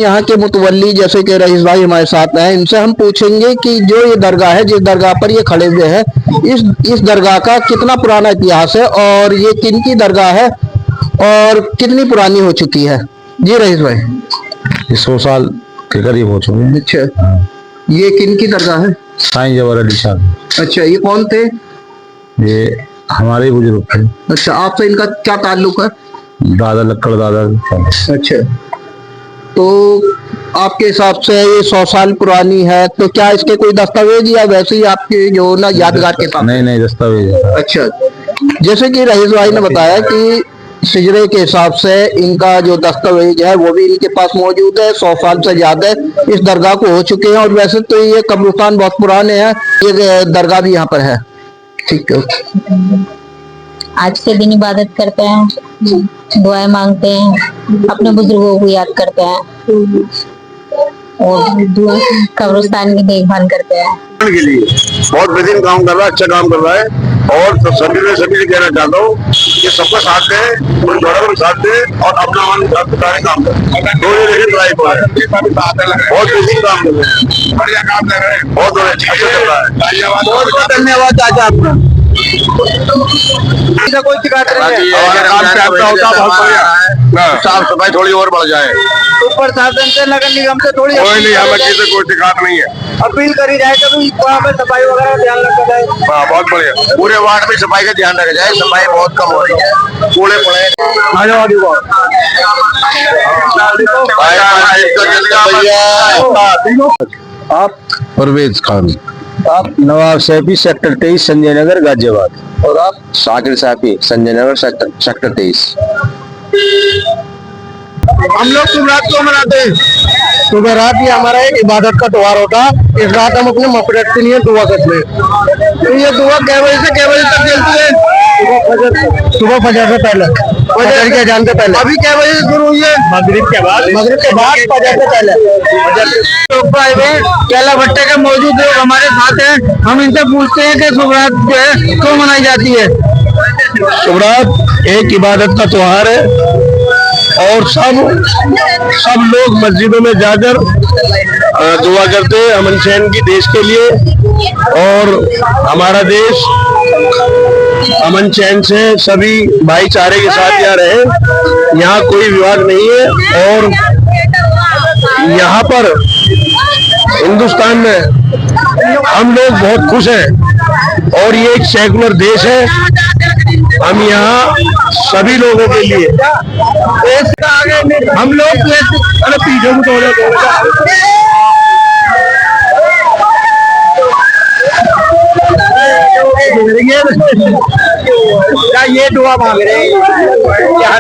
यहाँ के मुतवल्ली जैसे कि रईस भाई हमारे साथ हैं, इनसे हम पूछेंगे कि जो ये दरगाह है, जिस दरगाह पर ये खड़े हुए हैं, इस दरगाह का कितना पुराना इतिहास है और ये किन की दरगाह है और कितनी पुरानी हो चुकी है। जी रईस भाई। 100 साल के करीब हो चुके हैं। अच्छा, ये किन की दरगाह है? साईं जवाहर अली शाह। अच्छा, ये कौन थे? ये हमारे बुजुर्ग थे। अच्छा, आपसे इनका क्या ताल्लुक है? दादा लक्कड़ दादा। अच्छा, तो आपके हिसाब से ये 100 साल पुरानी है, तो क्या इसके कोई दस्तावेज या वैसे ही आपके जो ना यादगार के पास? नहीं दस्तावेज। अच्छा, जैसे कि रईस भाई ने बताया कि सिजरे के हिसाब से इनका जो दस्तावेज है वो भी इनके पास मौजूद है। 100 साल से ज्यादा इस दरगाह को हो चुके हैं और वैसे तो ये कब्रिस्तान बहुत पुराने हैं, ये दरगाह भी यहाँ पर है। ठीक है, आज के दिन इबादत करते हैं, दुआएं मांगते हैं, अपने बुजुर्गों को याद करते हैं और कब्रिस्तान की देखभाल करते हैं। के लिए बहुत बेहतरीन काम कर रहा है, अच्छा काम कर रहा है और सभी से कहना चाहता हूँ कि सबका साथ दें, गुरुद्वारा को साथ दें और अपना मन सारे काम करें। बहुत बेहतरीन काम कर रहे हैं, बढ़िया काम कर रहे हैं, बहुत अच्छा चल रहा है। बहुत बहुत धन्यवाद चाचा आपका। कोई शिकायत नहीं है, साफ सफाई थोड़ी और बढ़ जाए, प्रशासन से नगर निगम से थोड़ी कोई नहीं, हमें किसी कोई शिकायत नहीं है। अपील करी जाए कभी वहाँ पे सफाई वगैरह ध्यान रखा जाए। हाँ, बहुत बढ़िया, पूरे वार्ड में सफाई का ध्यान रखा जाए, सफाई बहुत कम हो रही है, कूड़े पड़े। आप परवेज खान। आप नवाब सैफी सेक्टर 23 संजय नगर गाजियाबाद। और आप? शाकिर सैफी संजय नगर सेक्टर 23। हम लोग शुभरात को मनाते हैं। शुभरात ये हमारा एक इबादत का त्योहार होता है। इस रात हम अपने मफरत के लिए दुआ करते हैं। तो ये दुआ कै बजे से कै बजे तक चलती है? सुबह फजर से पहले, फजर के अज़ान से पहले। अभी कै बजे से शुरू हुई है? मगरिब के बाद फजर से पहले। केला भट्टे के मौजूद लोग हमारे साथ हैं, हम इनसे पूछते हैं कि शुभरात जो है क्यों मनाई जाती है। शुभरात एक इबादत का त्योहार है और सब लोग मस्जिदों में जाकर दुआ करते हैं अमन चैन की देश के लिए, और हमारा देश अमन चैन से सभी भाईचारे के साथ यहाँ रहे। यहाँ कोई विवाद नहीं है और यहाँ पर हिंदुस्तान में हम लोग बहुत खुश हैं और ये एक सेकुलर देश है। हम यहाँ सभी लोगों के लिए हम लोग पीछे को ये दुआ मांग रहे हैं।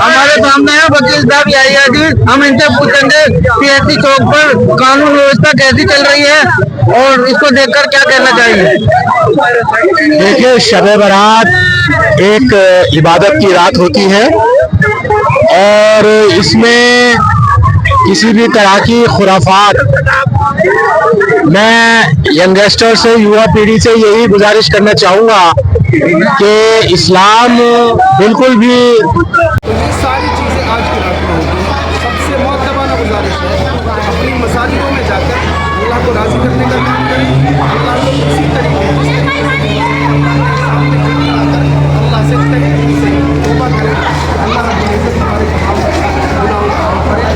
हमारे सामने है वकील साहब याहिया जी, हम इनसे पूछेंगे कि ऐसी चौक पर कानून व्यवस्था कैसी चल रही है और इसको देखकर क्या कहना चाहिए। देखिए, शब बारात एक इबादत की रात होती है और इसमें किसी भी तरह की खुराफात, मैं यंगस्टर से, युवा पीढ़ी से यही गुजारिश करना चाहूँगा कि इस्लाम बिल्कुल भी सारी चीज़ें आज की रात में होती हैं। सबसे मुअद्दबाना गुजारिश है अपनी मसाजिदों में जाकर अल्लाह को राज़ी करने का काम करें। अल्लाह को इसी तरीके से अल्लाह से तौबा करें, अल्लाह रब्बुल इज़्ज़त हमारे गुनाहों को माफ़ करे।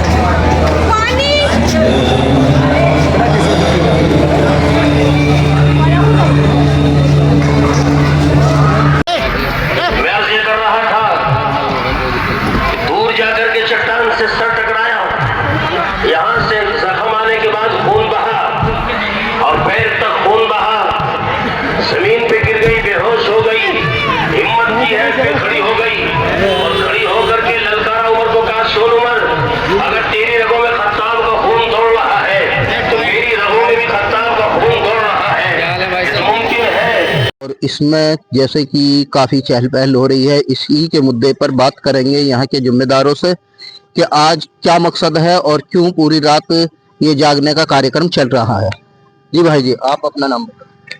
और इसमें जैसे कि काफ़ी चहल पहल हो रही है, इसी के मुद्दे पर बात करेंगे यहाँ के जिम्मेदारों से कि आज क्या मकसद है और क्यों पूरी रात ये जागने का कार्यक्रम चल रहा है। जी भाई जी, आप अपना नाम बताएं।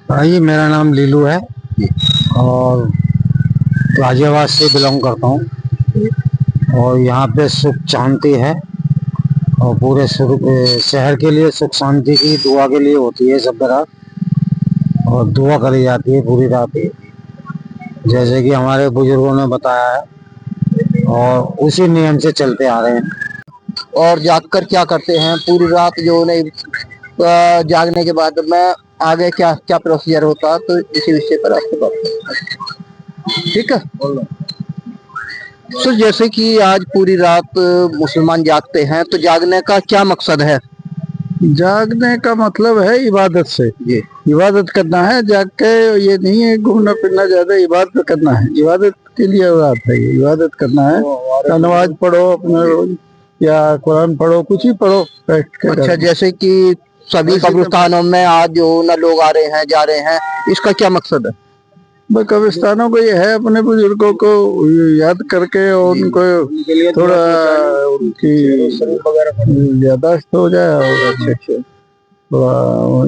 भाई मेरा नाम लीलू है और गाजियाबाद से बिलोंग करता हूँ और यहाँ पे सुख शांति है और पूरे शहर के लिए सुख शांति की दुआ के लिए होती है सब रात, और दुआ करी जाती है पूरी रात ही, जैसे कि हमारे बुजुर्गों ने बताया है और उसी नियम से चलते आ रहे हैं। और जागकर क्या करते हैं पूरी रात जो नहीं, जागने के बाद में आगे क्या क्या प्रोसीजर होता है, तो इसी विषय पर आपसे बात। ठीक है सर, जैसे कि आज पूरी रात मुसलमान जागते हैं, तो जागने का क्या मकसद है? जागने का मतलब है इबादत से, जी इबादत करना है जाग के, ये नहीं है घूमना फिरना, ज्यादा इबादत करना है, इबादत के लिए रात है, ये इबादत करना है। नमाज पढ़ो अपना रोज, या कुरान पढ़ो, कुछ ही पढ़ो बैठ के। अच्छा, जैसे कि सभी कब्रिस्तानों में आज जो ना लोग आ रहे हैं जा रहे हैं, इसका क्या मकसद है? बस कब्रिस्तानों को ये है अपने बुजुर्गों को याद करके और उनको थोड़ा उनकी यादाश्त हो जाए, और अच्छे थोड़ा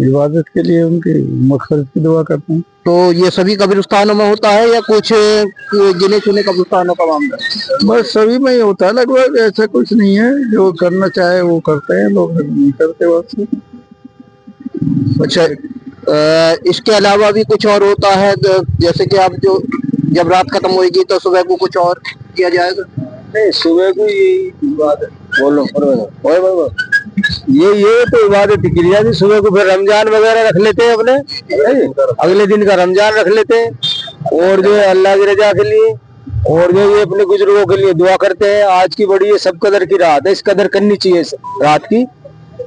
इबादत के लिए उनकी मकसद की दुआ करते हैं। तो ये सभी कब्रिस्तानों में होता है या कुछ गिने चुने कब्रिस्तानों का मामला है? बस सभी में ही होता है लगभग, ऐसा कुछ नहीं है, जो करना चाहे वो करते हैं, लोग नहीं करते बस। अच्छा, इसके अलावा भी कुछ और होता है, जैसे कि आप जो जब रात खत्म होगी तो सुबह को कुछ और किया जाएगा? नहीं, सुबह को ये इबादत बोलो ये तो इबादत की क्रिया थी। सुबह को फिर रमजान वगैरह रख लेते हैं अपने, अगले दिन का रमजान रख लेते हैं, और जो है अल्लाह की रजा के लिए, और जो ये अपने बुजुर्गों के लिए दुआ करते हैं। आज की बड़ी ये सब कदर की रात है, इस कदर करनी चाहिए रात की,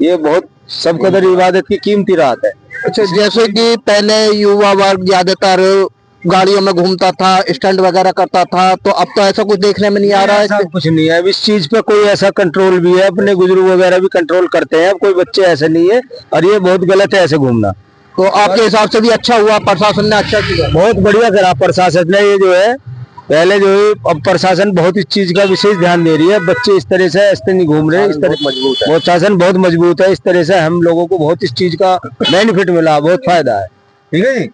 ये बहुत सब कदर इबादत की कीमती रात है। अच्छा, जैसे कि पहले युवा वर्ग ज्यादातर गाड़ियों में घूमता था, स्टंट वगैरह करता था, तो अब तो ऐसा कुछ देखने में नहीं आ रहा है। ऐसा कुछ नहीं है, अब इस चीज पे कोई ऐसा कंट्रोल भी है, अपने बुजुर्ग वगैरह भी कंट्रोल करते हैं, अब कोई बच्चे ऐसे नहीं है, और ये बहुत गलत है ऐसे घूमना। तो आपके हिसाब से भी अच्छा हुआ, प्रशासन ने अच्छा किया? बहुत बढ़िया करा प्रशासन ने, ये जो है पहले जो है, अब प्रशासन बहुत इस चीज का विशेष ध्यान दे रही है। बच्चे इस तरह से ऐसे नहीं घूम रहे, इस तरह मजबूत है, प्रशासन बहुत मजबूत है, इस तरह से हम लोगों को बहुत इस चीज का बेनिफिट मिला, बहुत फायदा है। ठीक है जी।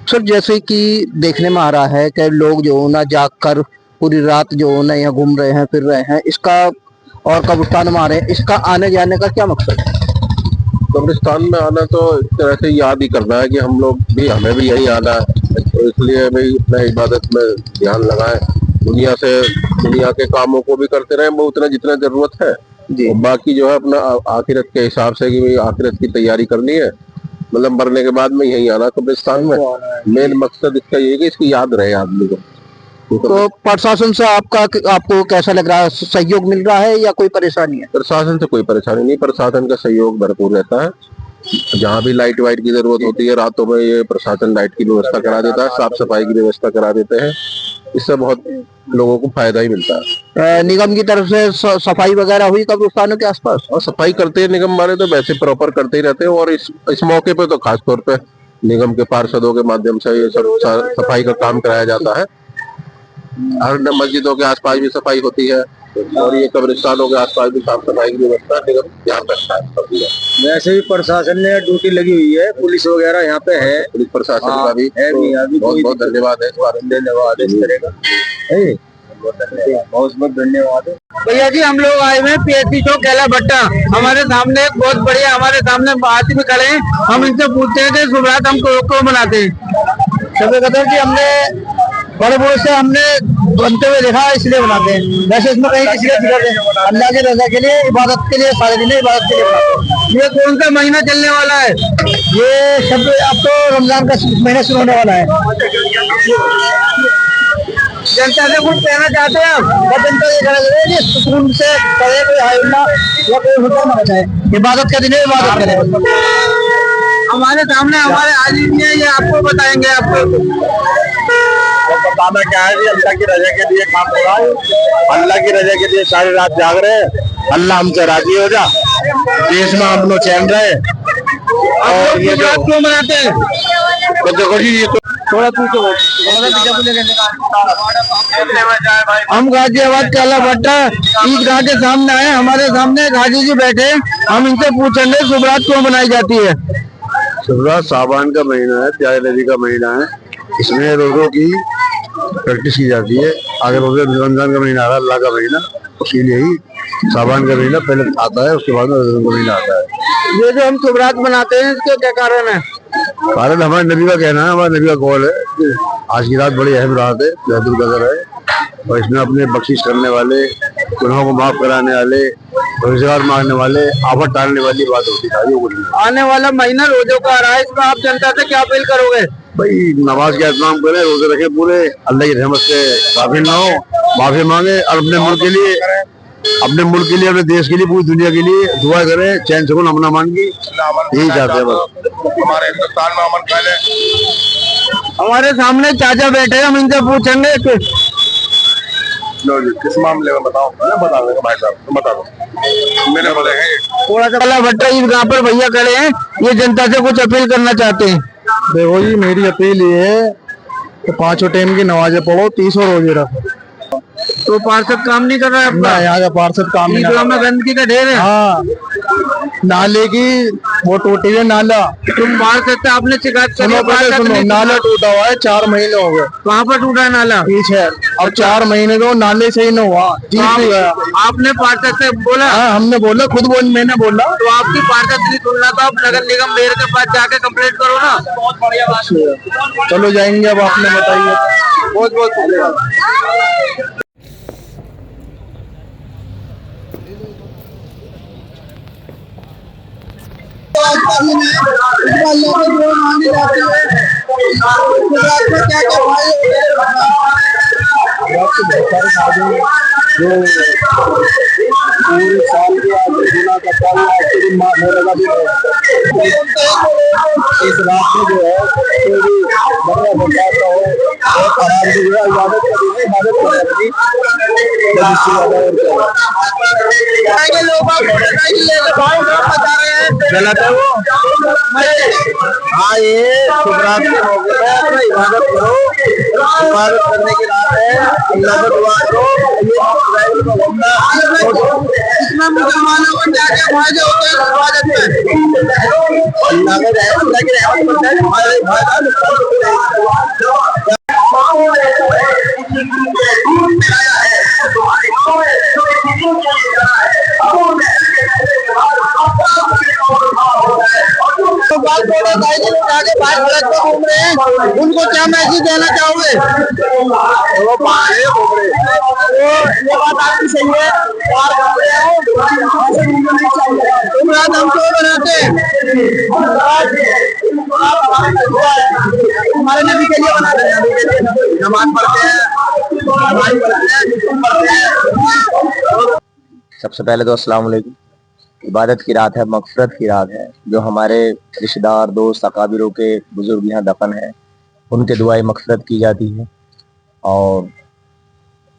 सर, जैसे कि देखने में आ रहा है कि लोग जो ना जाग कर पूरी रात जो ना यहाँ घूम रहे हैं फिर रहे हैं, इसका और कब्रिस्तान में आ रहे हैं, इसका आने जाने का क्या मकसद है? कब्रिस्तान में आना तो एक तरह से याद ही करना है कि हम लोग भी, हमें भी यही आना है, तो इसलिए भाई अपने इबादत में ध्यान लगाएं, दुनिया के कामों को भी करते रहें वो उतना जितना जरूरत है जी, बाकी जो है अपना आखिरत के हिसाब से कि भाई आखिरत की तैयारी करनी है, मतलब मरने के बाद में यही आना कब्रिस्तान में। मेन मकसद इसका ये है कि इसकी याद रहे आदमी को। तो प्रशासन से आपको कैसा लग रहा है, सहयोग मिल रहा है या कोई परेशानी है? प्रशासन से कोई परेशानी नहीं, प्रशासन का सहयोग भरपूर रहता है। जहाँ भी लाइट वाइट की जरूरत होती है रातों में, ये प्रशासन लाइट की व्यवस्था करा देता है, साफ सफाई की व्यवस्था करा देते हैं, इससे बहुत लोगों को फायदा ही मिलता है। निगम की तरफ से सफाई वगैरह हुई कब्रिस्तानों के आसपास? और सफाई करते हैं निगम वाले, तो वैसे प्रॉपर करते ही रहते हैं, और इस मौके पे तो खास तौर पे निगम के पार्षदों के माध्यम से ये सब सफाई का काम कराया जाता है। हर मस्जिदों के आसपास भी सफाई होती है, और ये कब्रिस्तानों के आसपास भी साफ सफाई की व्यवस्था निगम ध्यान रखता है। वैसे भी प्रशासन ने ड्यूटी लगी हुई है, पुलिस वगैरह यहाँ पे है, पुलिस प्रशासन का भी बहुत बहुत धन्यवाद है, धन्यवाद है इस तरह का, बहुत बहुत धन्यवाद है। भैया जी, हम लोग आए हुए पीएससी चौक कैला भट्टा, हमारे सामने एक बहुत बढ़िया, हमारे सामने हाथी भी खड़े हैं, हम इनसे पूछते हैं कि शुभ रात हम क्यों मनाते हैं। सबसे कहते कि हमने बड़े बूढ़े से हमने बनते हुए देखा, इसलिए बनाते हैं। वैसे इसमें कहीं किसी का जिक्र नहीं, अल्लाह के रजा के लिए, इबादत के लिए, सारे दिन इबादत के लिए बनाते हैं। ये कौन सा महीना चलने वाला है? ये सब अब तो रमजान का महीना शुरू होने वाला है। जनता से कुछ कहना चाहते हैं आप? जनता ये कहना चाहते हैं सुकून से करे, कोई हाइला या कोई हुक्म ना बचाए, इबादत का दिन है, इबादत करें। हमारे सामने हमारे आलिम है, ये आपको बताएंगे। आपको बताना क्या है, अल्लाह की रजा के लिए काम हो रहा है, अल्लाह की रजा के लिए सारी रात जाग रहे हैं, अल्लाह हमसे राजी हो जा, देश में हम लोग चैन रहे। और ये जो क्यों मनाते हैं? तो देखो जी, ये तो थोड़ा पूछो, हम गाजियाबाद कैला भट्टा ईदगाह के सामने आए, हमारे सामने गाजी जी बैठे, हम इनसे पूछेंगे शुभ रात क्यों मनाई जाती है? शुभ रात सावन का महीना है, प्यारे नबी का महीना है, इसमें रोजों की प्रैक्टिस की जाती है। आगे रमजान का महीना आ रहा है, अल्लाह का महीना, इसीलिए ही सामान का महीना पहले आता है, उसके बाद में रमजान का महीना आता है। ये जो हम शुभरात मनाते हैं इसके क्या कारण है? कारण हमारे नबी का कहना है, हमारे नबी का कौल है। आज की रात बड़ी अहम रात है, लैलतुल कदर है, और इसमें अपने बख्शिश करने वाले, गुनाहों को माफ कराने वाले, रोजगार मांगने वाले, आफत टालने वाली बात होती है। आने वाला महीना रोजों का आ रहा है, इसमें आप जनता से क्या अपील करोगे? भाई नमाज का एहतमाम करें, रोजे रखें पूरे, अल्लाह की रहमत से गाफिल ना हो, माफी मांगे और अपने मुल्क के लिए, अपने देश के लिए, पूरी दुनिया के लिए दुआ करें, चैन सुकून अमन अमान की, यही चाहते हैं बस। हमारे हिंदुस्तान में अमन फैले। हमारे सामने चाचा बैठे हैं, हम इनसे पूछेंगे कि लो जी, किस मामले में बताओ? मैं बता दूंगा भाई साहब, तुम बता दो। मेरे बड़े हैं थोड़ा सा भट्टा ईदगाह पर भैया खड़े हैं, ये जनता से कुछ अपील करना चाहते हैं। देखो जी, मेरी अपील ये है कि 5 टाइम की नमाजें पढ़ो, 30 रोजे रखो। तो पार्षद काम नहीं कर रहा है अपना? यहाँ का पार्षद काम नहीं कर रहा है। गंदगी का ढेर है। हाँ, नाले की वो टूटी है नाला। तुम पार्षद से आपने शिकायत करी? नाला टूटा हुआ है, 4 महीने हो गए। कहाँ पर टूटा है नाला? पीछे। और 4 महीने तो नाले से ही न हुआ, आपने पार्षद से बोला? हाँ, हमने बोला, खुद मैंने बोला। तो आपकी पार्षद नहीं सुनना तो आप नगर निगम मेयर के पास जाके कंप्लेंट करो ना। बहुत बढ़िया बात। चलो जाएंगे, अब आपने बताइए। बहुत बहुत धन्यवाद। पूरे साल के आगे गुना का फल मेरे का भी इस रात में जो है बढ़िया बचाता हो और आराम से जो है इबादत करेंगे, इबादत करेंगे। गलत है वो। हाँ, ये शुभरात के मौके पर अपना इबादत करो, इबादत करने की रात है, अल्लाह से दुआ करो। इसमें मुसलमानों को क्या क्या फायदे होते हैं इबादत में? अल्लाह की रहमत बनता है। उनको क्या मैसेज देना चाहोगे? वो बाहर घूम रहे, ये बात आपकी सही है। तुम रात हम क्यों बनाते हैं? हमारे नबी के लिए बनाते हैं, नमाज पढ़ते हैं। सबसे पहले तो अस्सलाम वालेकुम। इबादत की रात है, मगफरत की रात है। जो हमारे रिश्तेदार, दोस्त, अकाबिरों के बुजुर्ग यहाँ दफन है, उनके दुआएं मगफरत की जाती है और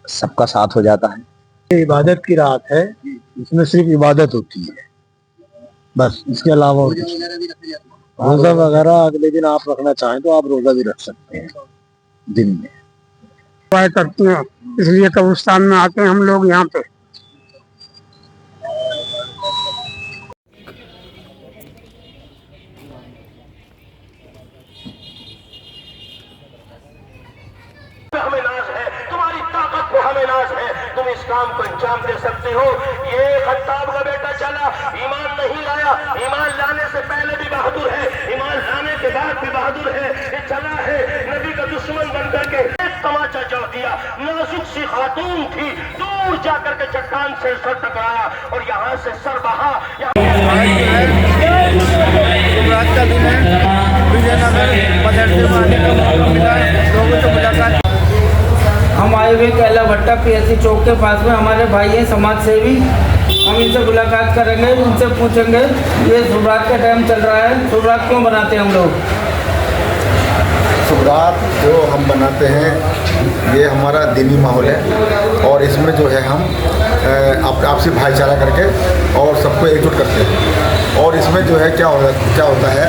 सबका साथ हो जाता है। इबादत की रात है, इसमें सिर्फ इबादत होती है बस, इसके अलावा रोजा वगैरह अगले दिन आप रखना चाहें तो आप रोजा भी रख सकते हैं दिन में। करते हैं, इसलिए कब्रिस्तान में आते हैं हम लोग यहाँ पे। हमें नाज है, तुम्हारी ताकत को हमें नाज है, तुम इस काम को अंजाम दे सकते हो। ये खत्ताब का बेटा चला, ईमान नहीं लाया, ईमान लाने से पहले भी बहादुर है, ईमान लाने के बाद भी बहादुर है। ये चला है, नबी का दुश्मन बन करके एक तमाचा जड़ दिया। नाजुक सी खातून थी, दूर जाकर के चट्टान से सर टकराया और यहाँ से सर बहा। रात का दिन है, विजयनगर मदरसे में आने का मौका मिला है, लोगों से मुलाकात। हम आए हुए कैला भट्टा पीएससी चौक के पास में, हमारे भाई हैं समाज सेवी, हम इनसे मुलाकात करेंगे, इनसे पूछेंगे ये शुभरात का टाइम चल रहा है, शुभरात क्यों बनाते हैं हम लोग? शुभरात जो हम बनाते हैं ये हमारा दीनी माहौल है और इसमें जो है हम आपसी भाईचारा करके और सबको एकजुट करते हैं। और इसमें जो है क्या होता है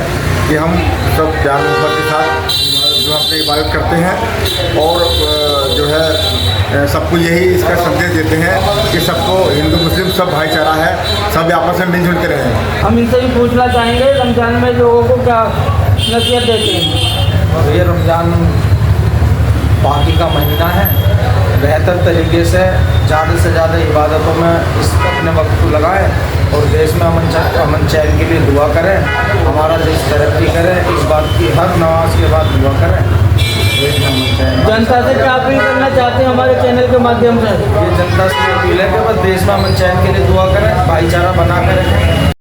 कि हम सब प्यार मोहब्बत के साथ जो अपनी इबादत करते हैं और जो है सबको यही इसका संदेश देते हैं कि सबको, हिंदू मुस्लिम सब भाईचारा है, सब आपस में मिलजुल के रहें। हम इनसे भी पूछना चाहेंगे रमजान में लोगों को क्या नसीहत देते हैं? ये रमजान पाकी का महीना है, बेहतर तरीके से ज़्यादा इबादतों में इस अपने वक्त को लगाएं और देश में अमन चैन के लिए दुआ करें, हमारा देश तरक्की करे। इस बात की हर नमाज के बाद दुआ करें। जनता से क्या अपील करना चाहते हैं हमारे चैनल के माध्यम से? ये जनता से अपील है कि बस देश में अमन चैन के लिए दुआ करें, भाईचारा बना कर रखें।